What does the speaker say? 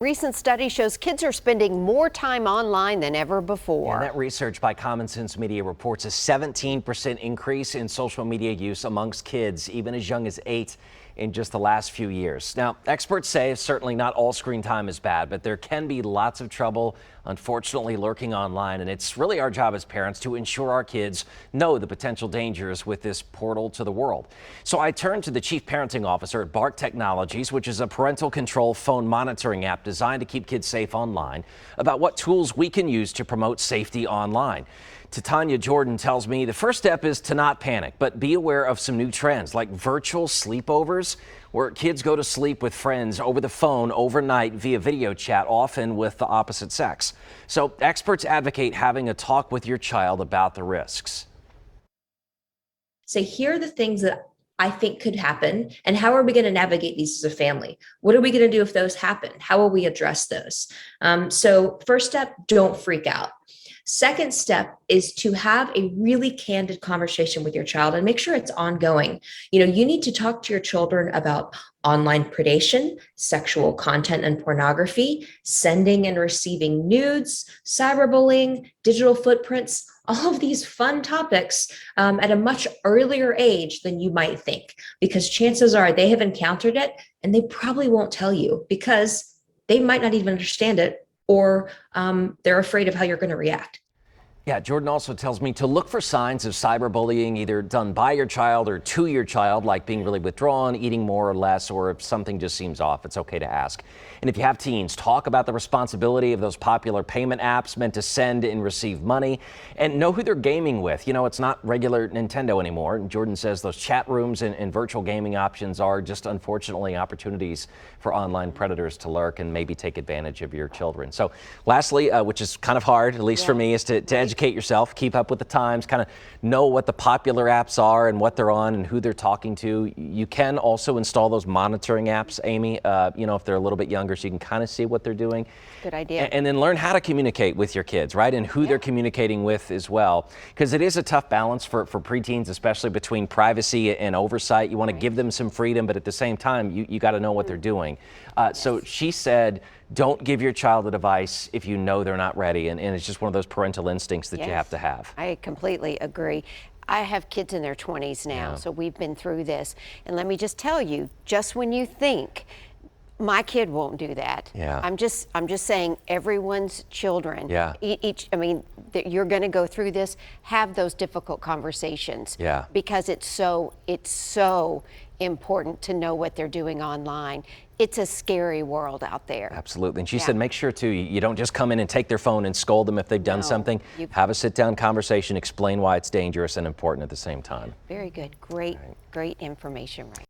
Recent study shows kids are spending more time online than ever before. And that research by Common Sense Media reports a 17% increase in social media use amongst kids, even as young as 8 in just the last few years. Now, experts say certainly not all screen time is bad, but there can be lots of trouble, unfortunately, lurking online. And it's really our job as parents to ensure our kids know the potential dangers with this portal to the world. So I turned to the chief parenting officer at Bark Technologies, which is a parental control phone monitoring app designed to keep kids safe online, about what tools we can use to promote safety online. Tanya Jordan tells me the first step is to not panic, but be aware of some new trends like virtual sleepovers, where kids go to sleep with friends over the phone overnight via video chat, often with the opposite sex. So experts advocate having a talk with your child about the risks. Say, here are the things that I think could happen, and how are we going to navigate these as a family? What are we going to do if those happen? How will we address those? So first step, don't freak out. Second step is to have a really candid conversation with your child and make sure it's ongoing. You need to talk to your children about online predation, sexual content and pornography, sending and receiving nudes, cyberbullying, digital footprints, all of these fun topics at a much earlier age than you might think, because chances are they have encountered it and they probably won't tell you because they might not even understand it, or they're afraid of how you're going to react. Yeah, Jordan also tells me to look for signs of cyberbullying, either done by your child or to your child, like being really withdrawn, eating more or less, or if something just seems off, it's okay to ask. And if you have teens, talk about the responsibility of those popular payment apps meant to send and receive money, and know who they're gaming with. It's not regular Nintendo anymore. And Jordan says those chat rooms and virtual gaming options are just, unfortunately, opportunities for online predators to lurk and maybe take advantage of your children. So lastly, which is kind of hard, at least for me, is to educate yourself, keep up with the times, kind of know what the popular apps are and what they're on and who they're talking to. You can also install those monitoring apps, Amy, if they're a little bit younger, so you can kind of see what they're doing. Good idea. And then learn how to communicate with your kids, right? And who they're communicating with as well. Because it is a tough balance for preteens, especially between privacy and oversight. You want to give them some freedom, but at the same time, you got to know what they're doing. So she said, don't give your child a device if you know they're not ready. And it's just one of those parental instincts that you have to have. I completely agree. I have kids in their 20s now, so we've been through this. And let me just tell you, just when you think my kid won't do that. Yeah. I'm just saying everyone's children. Yeah. You're going to go through this. Have those difficult conversations. Yeah. Because it's so important to know what they're doing online. It's a scary world out there. Absolutely. And she said, make sure too, you don't just come in and take their phone and scold them if they've done something. Have a sit-down conversation, explain why it's dangerous and important at the same time. Very good. Great information. Right.